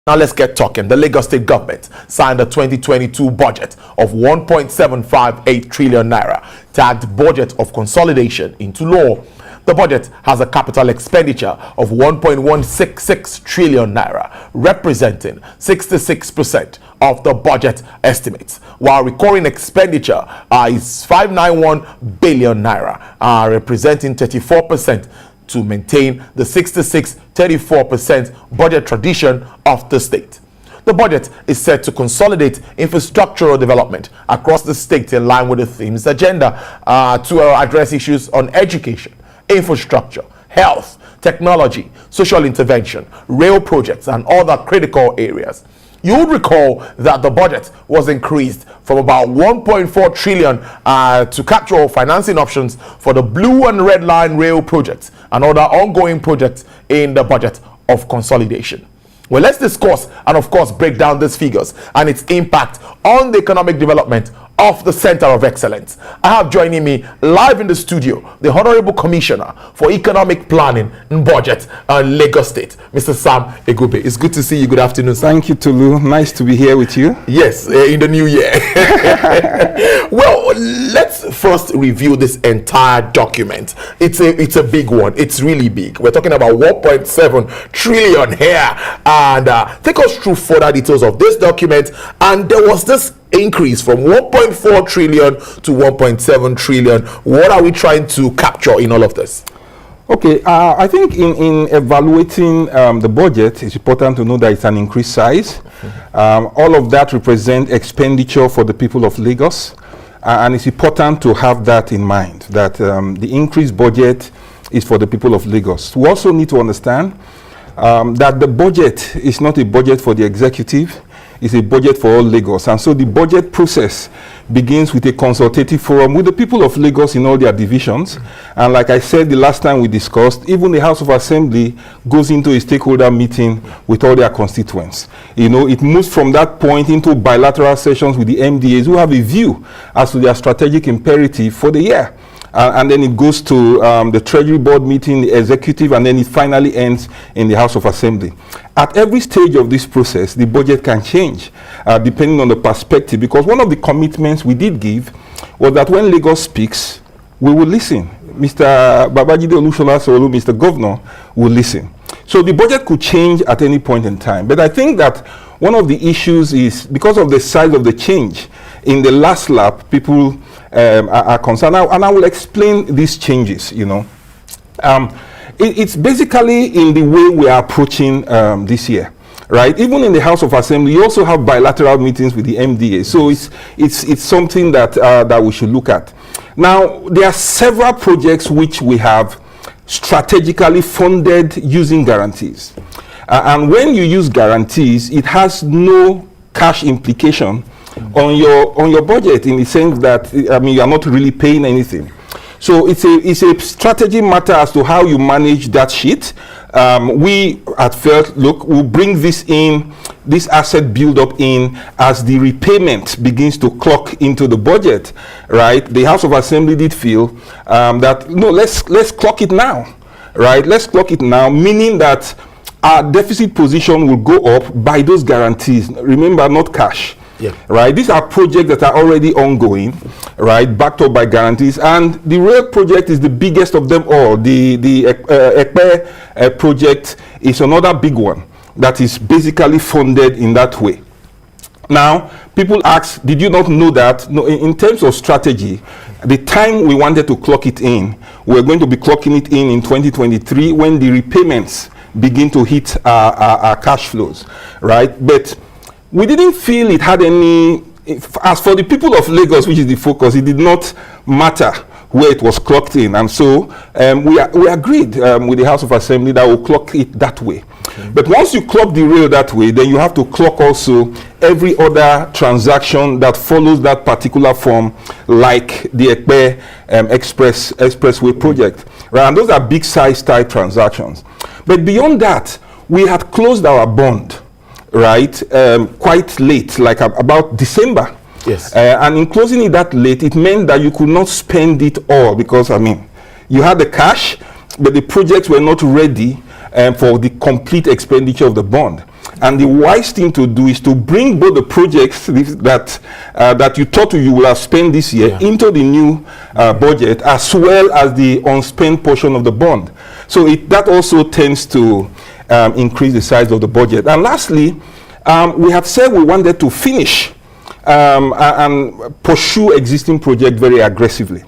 Now let's get talking. The Lagos State government signed a 2022 budget of 1.758 trillion naira, tagged budget of consolidation, into law. The budget has a capital expenditure of 1.166 trillion naira, representing 66% of the budget estimates, while recurring expenditure is 591 billion naira, representing 34%, to maintain the 66-34% budget tradition of the state. The budget is set to consolidate infrastructural development across the state in line with the theme's agenda to address issues on education, infrastructure, health, technology, social intervention, rail projects, and other critical areas. You would recall that the budget was increased from about 1.4 trillion to capture financing options for the Blue and Red Line rail projects and other ongoing projects in the budget of consolidation. Well, let's discuss and of course break down these figures and its impact on the economic development of the Center of Excellence. I have joining me live in the studio the Honorable Commissioner for Economic Planning and Budget Lagos State, Mr. Sam Egube. It's good to see you. Good afternoon, sir. Thank you, Tolu. Nice to be here with you. Yes, in the new year. Well, let's first review this entire document. It's a big one. It's really big. We're talking about 1.7 trillion here. And take us through further details of this document. And there was this increase from 1.4 trillion to 1.7 trillion. What are we trying to capture in all of this? Okay, I think in evaluating the budget, it's important to know that it's an increased size. All of that represent expenditure for the people of Lagos. And it's important to have that in mind, that the increased budget is for the people of Lagos. We also need to understand that the budget is not a budget for the executive. It's a budget for all Lagos. And so the budget process begins with a consultative forum with the people of Lagos in all their divisions. And like I said the last time we discussed, even the House of Assembly goes into a stakeholder meeting with all their constituents. You know, it moves from that point into bilateral sessions with the MDAs who have a view as to their strategic imperative for the year. And then it goes to the Treasury Board meeting, the executive, and then it finally ends in the House of Assembly. At every stage of this process, the budget can change depending on the perspective, because one of the commitments we did give was that when Lagos speaks, we will listen. Mr. Babajide Olusola Sowolu, Mr. Governor, will listen. So the budget could change at any point in time. But I think that one of the issues is because of the size of the change. In the last lap, people are concerned, and I will explain these changes. You know, it's basically in the way we are approaching this year, right? Even in the House of Assembly, you also have bilateral meetings with the MDA. So it's something that that we should look at. Now, there are several projects which we have strategically funded using guarantees, and when you use guarantees, it has no cash implication on your budget, in the sense that, I mean, you are not really paying anything. So it's a strategy matter as to how you manage that sheet. We at felt, look, we'll bring this asset build up in as the repayment begins to clock into the budget, right? The House of Assembly did feel that, no, let's clock it now, right? Let's clock it now, meaning that our deficit position will go up by those guarantees. Remember, not cash. Yeah. Right, these are projects that are already ongoing, right, backed up by guarantees, and the rail project is the biggest of them all. The Egube project is another big one that is basically funded in that way. Now, people ask, did you not know that? No, in terms of strategy, the time we wanted to clock it in, we're going to be clocking it in 2023 when the repayments begin to hit our cash flows, right? But we didn't feel it had any, as for the people of Lagos, which is the focus, it did not matter where it was clocked in. And so we agreed with the House of Assembly that we'll clock it that way. Okay. But once you clock the rail that way, then you have to clock also every other transaction that follows that particular form, like the Egube Expressway project. Right? And those are big size type transactions. But beyond that, we had closed our bond, right, quite late, like about December. Yes. And in closing it that late, it meant that you could not spend it all, because, I mean, you had the cash, but the projects were not ready for the complete expenditure of the bond. And the wise thing to do is to bring both the projects that you thought you will have spent this year into the new budget, as well as the unspent portion of the bond. So that also tends to increase the size of the budget. And lastly, we have said we wanted to finish and pursue existing projects very aggressively.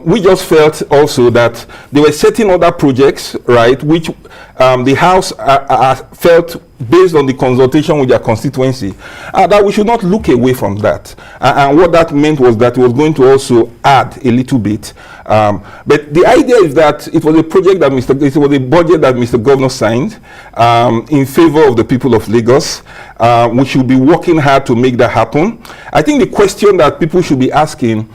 We just felt also that there were certain other projects, right, which the House felt, based on the consultation with their constituency, that we should not look away from that. And what that meant was that it was going to also add a little bit. But the idea is that it was a project that it was a budget that Mr. Governor signed in favor of the people of Lagos. We should be working hard to make that happen. I think the question that people should be asking,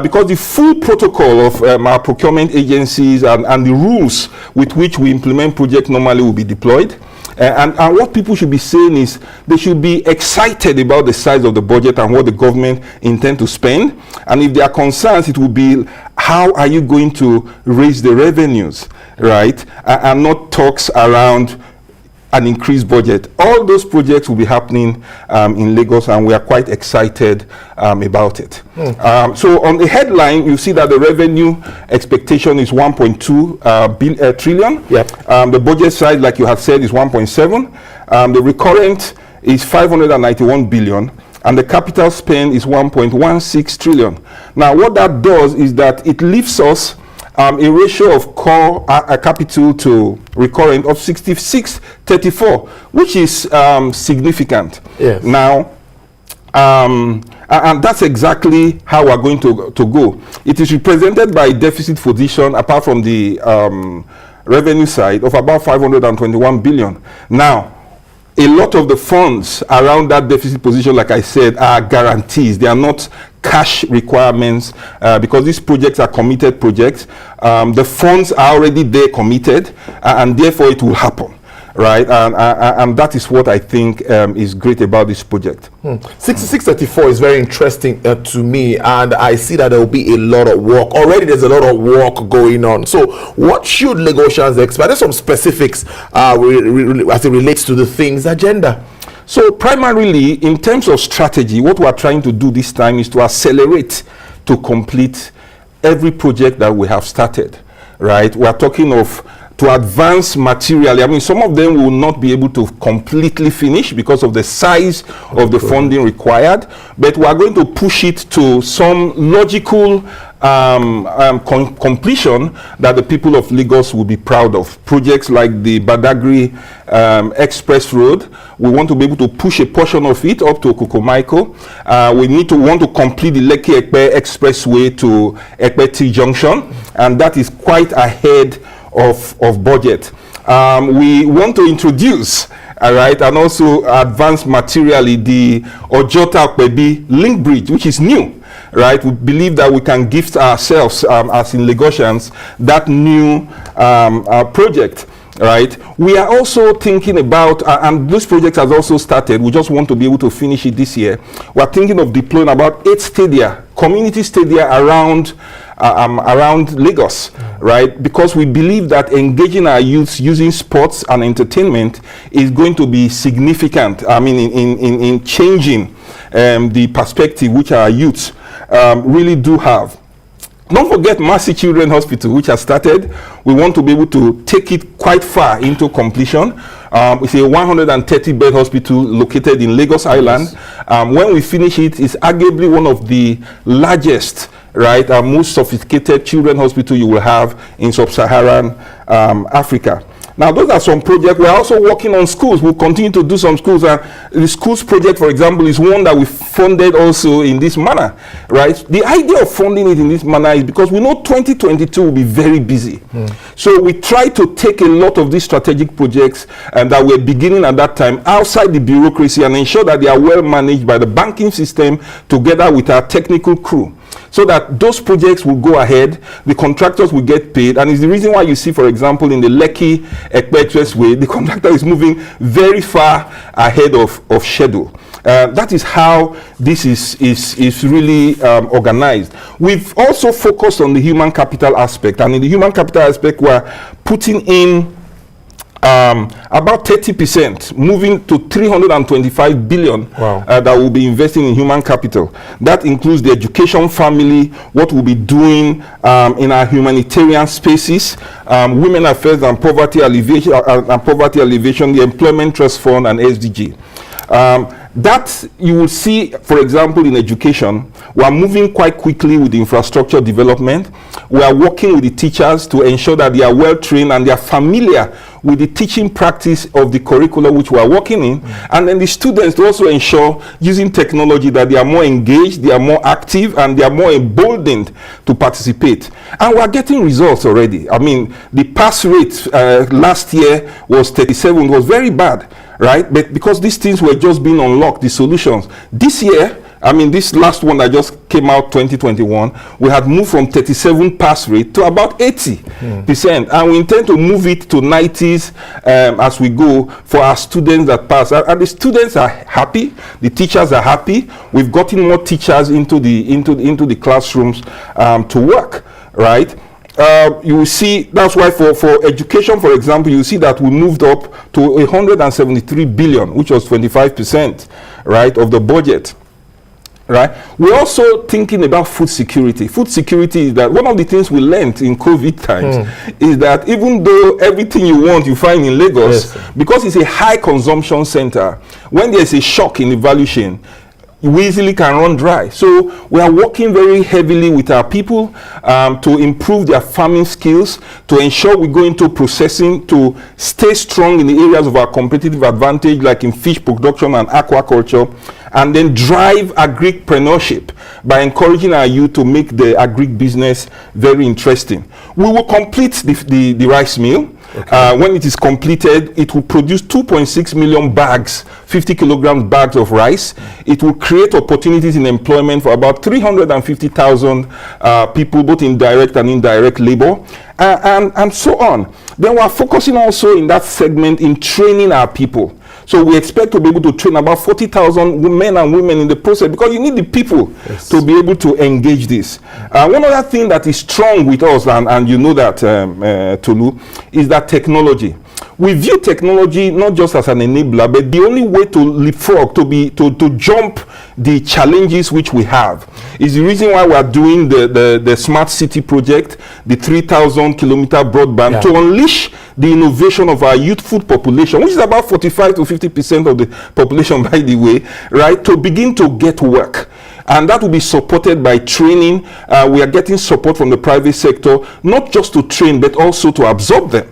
because the full protocol of our procurement agencies and the rules with which we implement projects normally will be deployed. And what people should be saying is they should be excited about the size of the budget and what the government intend to spend. And if there are concerns, it will be, how are you going to raise the revenues, right? And not talks around an increased budget. All those projects will be happening in Lagos, and we are quite excited about it. So on the headline, you see that the revenue expectation is 1.2 trillion. Yep. The budget size, like you have said, is 1.7. The recurrent is 591 billion. And the capital spend is 1.16 trillion. Now, what that does is that it lifts us a ratio of core capital to recurrent of 66:34, which is significant. Yes. Now, and that's exactly how we're going to go. It is represented by deficit position, apart from the revenue side, of about 521 billion. Now, a lot of the funds around that deficit position, like I said, are guarantees. They are not cash requirements because these projects are committed projects. The funds are already there committed, and therefore it will happen, right? And that is what I think is great about this project. 6634 is very interesting to me, and I see that there will be a lot of work. Already there's a lot of work going on. So what should Lagosians expect? There's some specifics as it relates to the things agenda. So primarily, in terms of strategy, what we are trying to do this time is to accelerate to complete every project that we have started, right? We are talking of to advance materially. I mean, some of them will not be able to completely finish because of the size of the funding required, but we are going to push it to some logical completion that the people of Lagos will be proud of. Projects like the Badagry Express Road, we want to be able to push a portion of it up to Kokomaiko. We want to complete the Lekki-Ekpe Expressway to Ekpe T Junction, and that is quite ahead of budget. We want to introduce, and also advance materially the Ojota-Okpebi link bridge, which is new. Right, we believe that we can gift ourselves, as in Lagosians, that new project. Right, we are also thinking about, and this project has also started. We just want to be able to finish it this year. We are thinking of deploying about 8 stadia, community stadia around Lagos, right? Because we believe that engaging our youths using sports and entertainment is going to be significant. I mean, in changing the perspective which our youths really do have. Don't forget Mercy Children's Hospital, which has started. We want to be able to take it quite far into completion. It's a 130-bed hospital located in Lagos Island. When we finish it, it's arguably one of the largest, right, most sophisticated children's hospital you will have in sub-Saharan Africa. Now, those are some projects. We're also working on schools. We'll continue to do some schools. The schools project, for example, is one that we funded also in this manner, right? The idea of funding it in this manner is because we know 2022 will be very busy. So we try to take a lot of these strategic projects that we're beginning at that time outside the bureaucracy and ensure that they are well managed by the banking system together with our technical crew, so that those projects will go ahead, the contractors will get paid, and it's the reason why you see, for example, in the Lekki-Ekpe Expressway, the contractor is moving very far ahead of schedule. That is how this is really organized. We've also focused on the human capital aspect, and in the human capital aspect, we're putting in about 30%, moving to 325 billion. Wow. That will be investing in human capital. That includes the education family, what we'll be doing in our humanitarian spaces, women affairs and poverty alleviation, the employment trust fund, and SDG. That you will see, for example, in education, we are moving quite quickly with the infrastructure development. We are working with the teachers to ensure that they are well trained and they are familiar with the teaching practice of the curriculum which we are working in. And then the students to also ensure, using technology, that they are more engaged, they are more active, and they are more emboldened to participate. And we are getting results already. I mean, the pass rate last year was 37, it was very bad, right? But because these things were just being unlocked, the solutions. This year, I mean, this last one that just came out, 2021, we had moved from 37 pass rate to about 80%. And we intend to move it to 90s as we go for our students that pass. And the students are happy, the teachers are happy. We've gotten more teachers into the classrooms to work, right? You will see, that's why for education, for example, you see that we moved up to 173 billion, which was 25%, right, of the budget. Right. We're also thinking about food security. Food security is that one of the things we learned in COVID times is that even though everything you want you find in Lagos, because it's a high consumption center, when there's a shock in the value chain, we easily can run dry. So we are working very heavily with our people to improve their farming skills, to ensure we go into processing, to stay strong in the areas of our competitive advantage, like in fish production and aquaculture, and then drive agripreneurship by encouraging our youth to make the agri business very interesting. We will complete the rice mill. When it is completed, it will produce 2.6 million bags, 50 kilograms bags of rice. It will create opportunities in employment for about 350,000 people, both in direct and indirect labor, and so on. Then we are focusing also in that segment in training our people. So we expect to be able to train about 40,000 men and women in the process, because you need the people to be able to engage this. One other thing that is strong with us, and you know that, Tolu, is that technology. We view technology not just as an enabler, but the only way to leapfrog, to jump the challenges which we have, is the reason why we are doing the Smart City project, the 3,000 kilometer broadband, to unleash the innovation of our youthful population, which is about 45 to 50% of the population, by the way, right, to begin to get work. And that will be supported by training. We are getting support from the private sector, not just to train, but also to absorb them.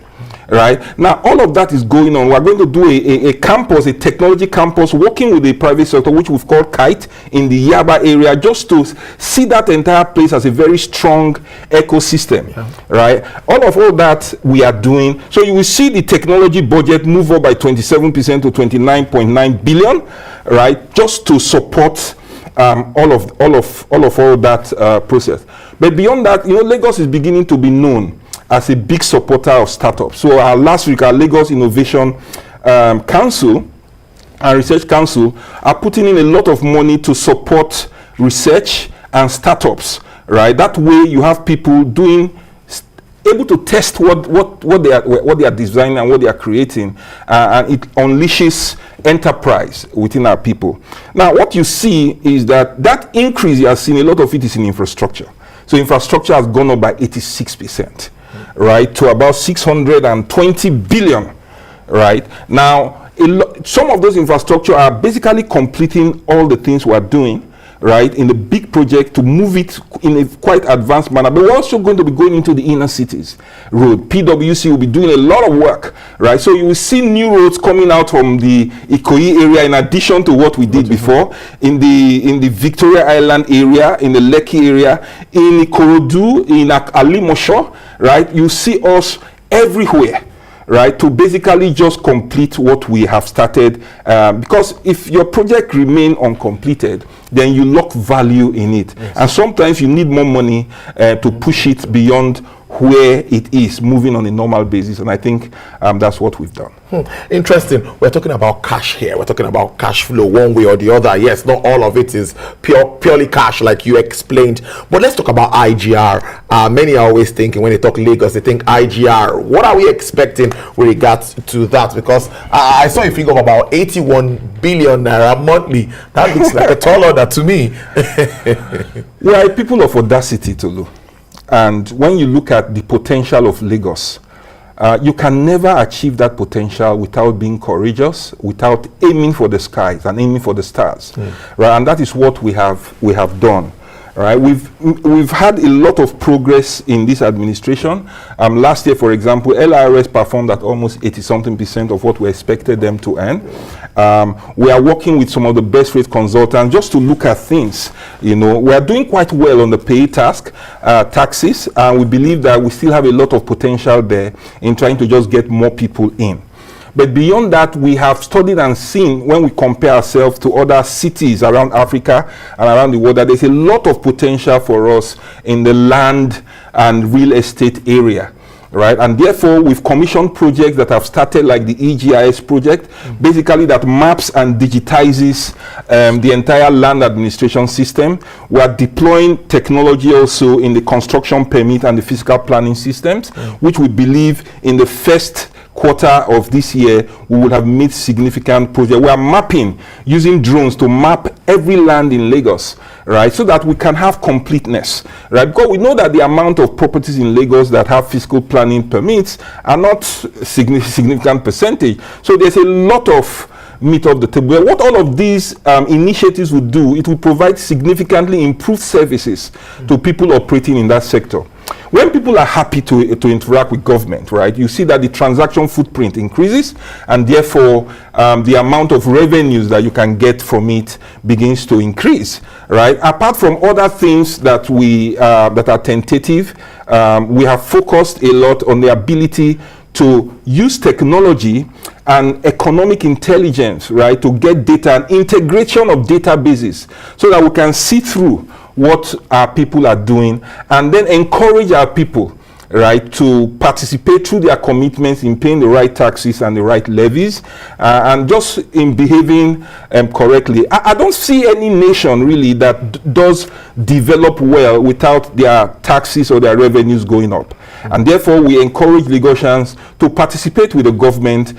Right now, all of that is going on. We're going to do a campus, a technology campus, working with the private sector, which we've called KITE, in the Yaba area, just to see that entire place as a very strong ecosystem. Right, all that we are doing. So you will see the technology budget move up by 27% to 29.9 billion, right, just to support all of that process. But beyond that, you know, Lagos is beginning to be known as a big supporter of startups. So last week, our Lagos Innovation Council and Research Council are putting in a lot of money to support research and startups, right? That way you have people able to test what they are designing and what they are creating, and it unleashes enterprise within our people. Now, what you see is that increase you have seen, a lot of it is in infrastructure. So infrastructure has gone up by 86%. Right, to about 620 billion. Right now, some of those infrastructure are basically completing all the things we are doing, right, in the big project to move it in a quite advanced manner. But we're also going to be going into the inner cities road. PwC will be doing a lot of work, right? So you will see new roads coming out from the Ikoyi area, in addition to what we did before, in the Victoria Island area, in the Lekki area, in Ikorodu, in Alimosho, right? You see us everywhere, right, to basically just complete what we have started, because if your project remain uncompleted, then you lock value in it, and sometimes you need more money to push it beyond where it is moving on a normal basis, and I think that's what we've done. Interesting. We're talking about cash here. We're talking about cash flow one way or the other. Yes, not all of it is purely cash like you explained. But let's talk about IGR. Many are always thinking when they talk Lagos, they think IGR. What are we expecting with regards to that? Because I saw a figure of about 81 billion naira monthly. That looks like a tall order to me. We are people of audacity, Tolu. And when you look at the potential of Lagos, you can never achieve that potential without being courageous, without aiming for the skies and aiming for the stars, right? And that is what we have done. Right, we've had a lot of progress in this administration. Last year, for example, LRS performed at almost 80-something% of what we expected them to earn. We are working with some of the best rate consultants just to look at things. We are doing quite well on the pay taxes, and we believe that we still have a lot of potential there in trying to just get more people in. But beyond that, we have studied and seen, when we compare ourselves to other cities around Africa and around the world, that there's a lot of potential for us in the land and real estate area. Right, and therefore we've commissioned projects that have started, like the EGIS project, basically that maps and digitizes the entire land administration system. We are deploying technology also in the construction permit and the physical planning systems, which we believe in the first quarter of this year we will have made significant progress. We are mapping, using drones to map every land in Lagos, right, so that we can have completeness, right? Because we know that the amount of properties in Lagos that have physical planning permits are not significant percentage. So there's a lot of meat off the table. What all of these initiatives would do, it will provide significantly improved services to people operating in that sector. When people are happy to interact with government, right, you see that the transaction footprint increases, and therefore the amount of revenues that you can get from it begins to increase, right? Apart from other things that that are tentative, we have focused a lot on the ability to use technology and economic intelligence, right, to get data and integration of databases so that we can see through what our people are doing and then encourage our people, right, to participate through their commitments in paying the right taxes and the right levies, and just in behaving correctly. I don't see any nation really that does develop well without their taxes or their revenues going up. And therefore we encourage Lagosians to participate with the government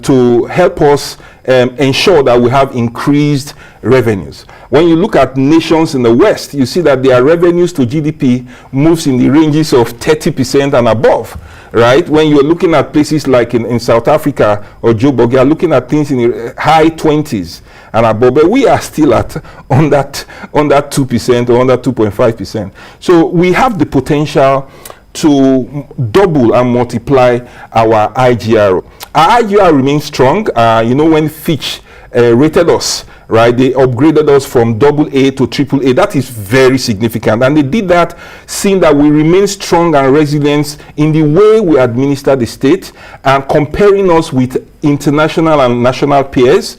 to help us ensure that we have increased revenues. When you look at nations in the West, you see that their revenues to GDP moves in the ranges of 30% and above, right? When you're looking at places like in South Africa or Joburg, you're looking at things in the high 20s and above, but we are still at on that 2% or under 2.5%. So we have the potential to double and multiply our IGR. Our IGR remains strong. When Fitch rated us, right, they upgraded us from AA to AAA. That is very significant, and they did that seeing that we remain strong and resilient in the way we administer the state, and comparing us with international and national peers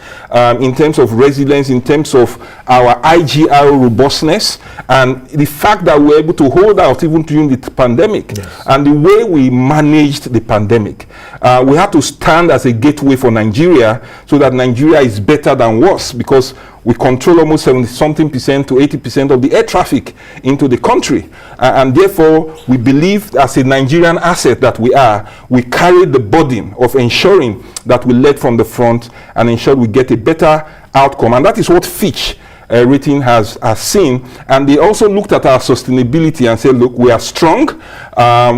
in terms of resilience, in terms of our IGR robustness, and the fact that we're able to hold out even during the pandemic. Yes. And the way we managed the pandemic. We had to stand as a gateway for Nigeria so that Nigeria is better than worse, because we control almost 70-something% to 80% of the air traffic into the country. And therefore, we believe as a Nigerian asset that we carry the burden of ensuring that we lead from the front and ensure we get a better outcome. And that is what Fitch rating has seen. And they also looked at our sustainability and said, look, we are strong.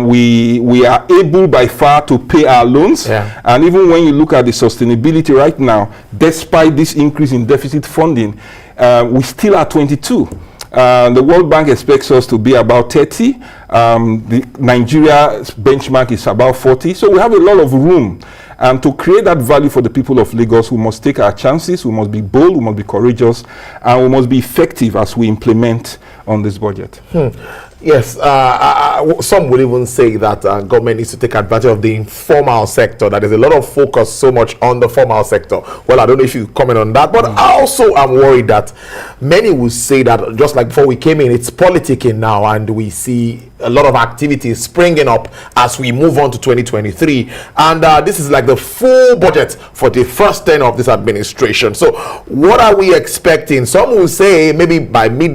We are able by far to pay our loans. Yeah. And even when you look at the sustainability right now, despite this increase in deficit funding, we still are 22. The World Bank expects us to be about 30. The Nigeria's benchmark is about 40. So we have a lot of room. And to create that value for the people of Lagos, we must take our chances, we must be bold, we must be courageous, and we must be effective as we implement on this budget. Yes, some would even say that government needs to take advantage of the informal sector. That there's a lot of focus so much on the formal sector. Well, I don't know if you comment on that, but I also am worried that many will say that, just like before we came in, it's politicking now, and we see a lot of activities springing up as we move on to 2023, and this is like the full budget for the first 10 of this administration. So what are we expecting? Some will say maybe by mid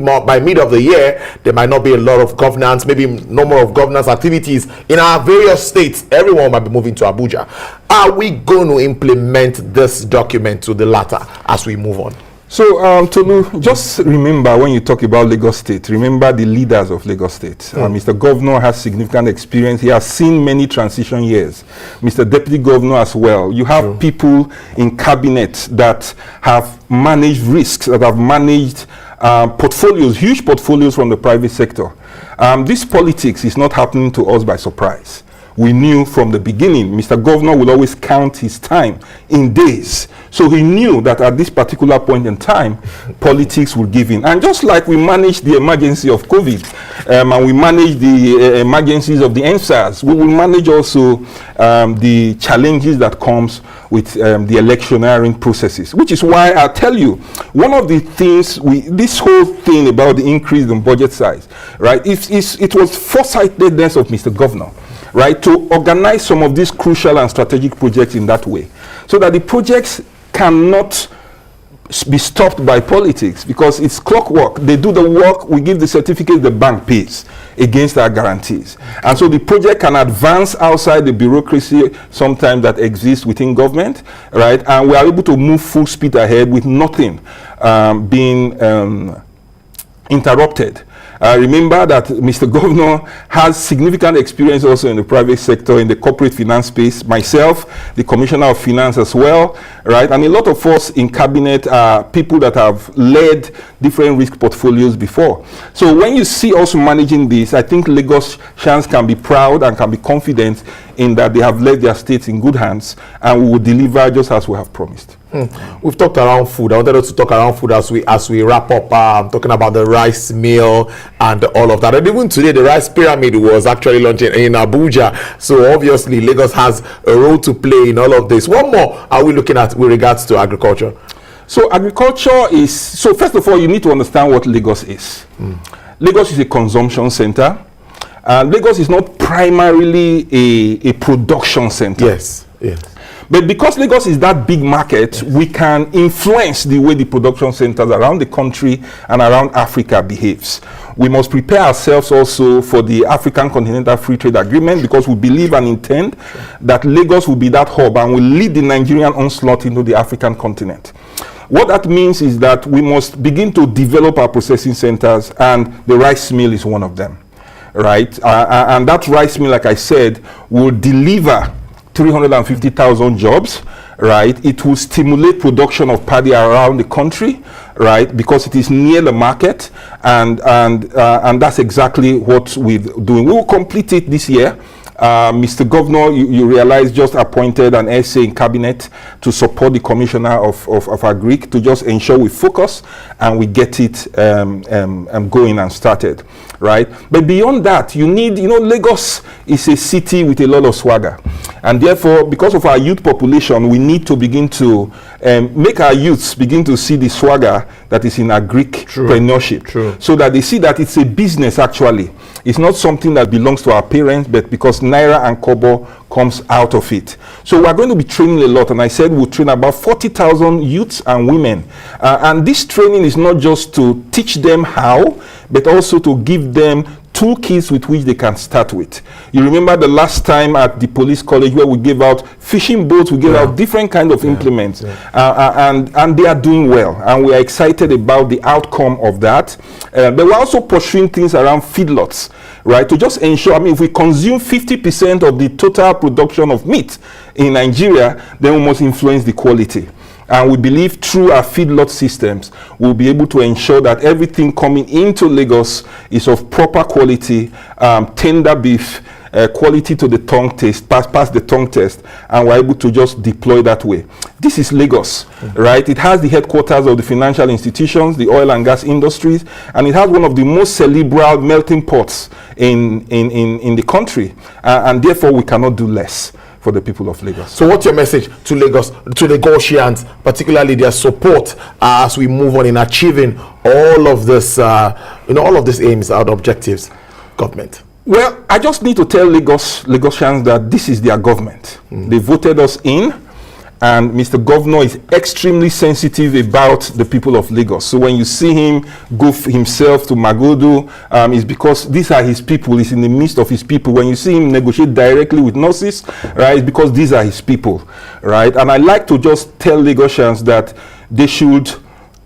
of the year there might not be a lot of governance, maybe no more of governance activities in our various states. Everyone might be moving to Abuja. Are we going to implement this document to the latter as we move on? So, Tolu, just remember when you talk about Lagos State, remember the leaders of Lagos State. Mr. Governor has significant experience. He has seen many transition years. Mr. Deputy Governor as well. You have people in cabinet that have managed risks, that have managed portfolios, huge portfolios from the private sector. This politics is not happening to us by surprise. We knew from the beginning, Mr. Governor will always count his time in days. So he knew that at this particular point in time, politics will give in. And just like we managed the emergency of COVID, and we managed the emergencies of the NSAS, we will manage also the challenges that comes with the electioneering processes, which is why I tell you, one of the things, this whole thing about the increase in budget size, right, it was foresightedness of Mr. Governor, right, to organize some of these crucial and strategic projects in that way, so that the projects cannot be stopped by politics, because it's clockwork. They do the work, we give the certificate, the bank pays against our guarantees. And so the project can advance outside the bureaucracy sometimes that exists within government, right? And we are able to move full speed ahead with nothing being interrupted. Remember that Mr. Governor has significant experience also in the private sector, in the corporate finance space. Myself, the Commissioner of Finance as well, right? And a lot of us in cabinet are people that have led different risk portfolios before. So when you see us managing this, I think Lagosians can be proud and can be confident in that they have led their states in good hands, and we will deliver just as we have promised. We've talked around food. I wanted us to talk around food as we wrap up. Talking about the rice meal and all of that. And even today, the rice pyramid was actually launched in Abuja. So obviously, Lagos has a role to play in all of this. What more are we looking at with regards to agriculture? So agriculture is, so first of all, you need to understand what Lagos is. Lagos is a consumption center. Lagos is not primarily a production center. Yes, yes. But because Lagos is that big market, we can influence the way the production centers around the country and around Africa behaves. We must prepare ourselves also for the African Continental Free Trade Agreement, because we believe and intend that Lagos will be that hub and will lead the Nigerian onslaught into the African continent. What that means is that we must begin to develop our processing centers, and the rice mill is one of them, right? And that rice mill, like I said, will deliver 350,000 jobs, right? It will stimulate production of paddy around the country, right? Because it is near the market, and that's exactly what we're doing. We will complete it this year. Mr. Governor, you realize, just appointed an essay in cabinet to support the Commissioner of Agric, to just ensure we focus and we get it going and started, right? But beyond that, you need, Lagos is a city with a lot of swagger. And therefore, because of our youth population, we need to begin to make our youths begin to see the swagger that is in agripreneurship, so that they see that it's a business actually. It's not something that belongs to our parents, but because Naira and Kobo comes out of it. So we're going to be training a lot, and I said we'll train about 40,000 youths and women. And this training is not just to teach them how, but also to give them toolkits with which they can start with. You remember the last time at the police college where we gave out fishing boats, we gave out different kind of implements, and they are doing well, and we are excited about the outcome of that. But we're also pursuing things around feedlots, right, to just ensure, if we consume 50% of the total production of meat in Nigeria, then we must influence the quality. And we believe through our feedlot systems, we'll be able to ensure that everything coming into Lagos is of proper quality, tender beef, quality to the tongue test, pass the tongue test, and we're able to just deploy that way. This is Lagos, right? It has the headquarters of the financial institutions, the oil and gas industries, and it has one of the most cerebral melting pots in the country, and therefore we cannot do less for the people of Lagos. So what's your message to Lagos, to Lagosians, particularly their support as we move on in achieving all of this, all of these aims and objectives, government? Well, I just need to tell Lagosians that this is their government. They voted us in, and Mr. Governor is extremely sensitive about the people of Lagos. So when you see him go himself to Magodo, it's because these are his people. He's in the midst of his people. When you see him negotiate directly with nurses, right, it's because these are his people, right? And I like to just tell Lagosians that they should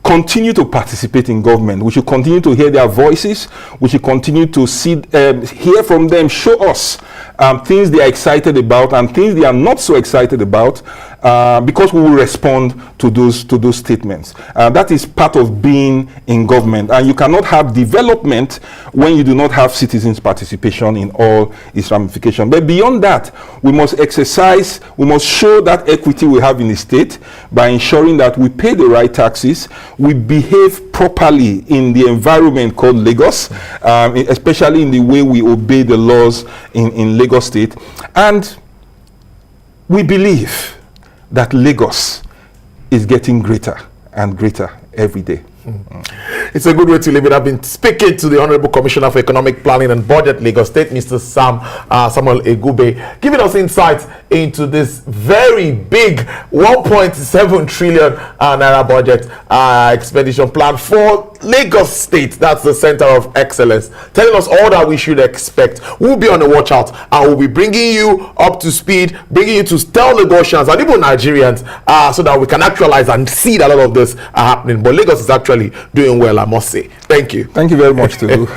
continue to participate in government. We should continue to hear their voices. We should continue to hear from them, show us things they are excited about and things they are not so excited about, because we will respond to those statements. That is part of being in government, and you cannot have development when you do not have citizens' participation in all its ramifications. But beyond that, we must show that equity we have in the state by ensuring that we pay the right taxes, we behave properly in the environment called Lagos, especially in the way we obey the laws in Lagos State. And we believe that Lagos is getting greater and greater every day. It's a good way to live it. I've been speaking to the Honorable Commissioner for Economic Planning and Budget, Lagos State, Mr. Samuel Egube, giving us insights into this very big 1.7 trillion naira budget expenditure plan for Lagos State. That's the center of excellence. Telling us all that we should expect. We'll be on the watch out, and we'll be bringing you up to speed, bringing you to tell Lagosians and even Nigerians so that we can actualize and see that all of this are happening. But Lagos is actually doing well, I must say. Thank you. Thank you very much, too.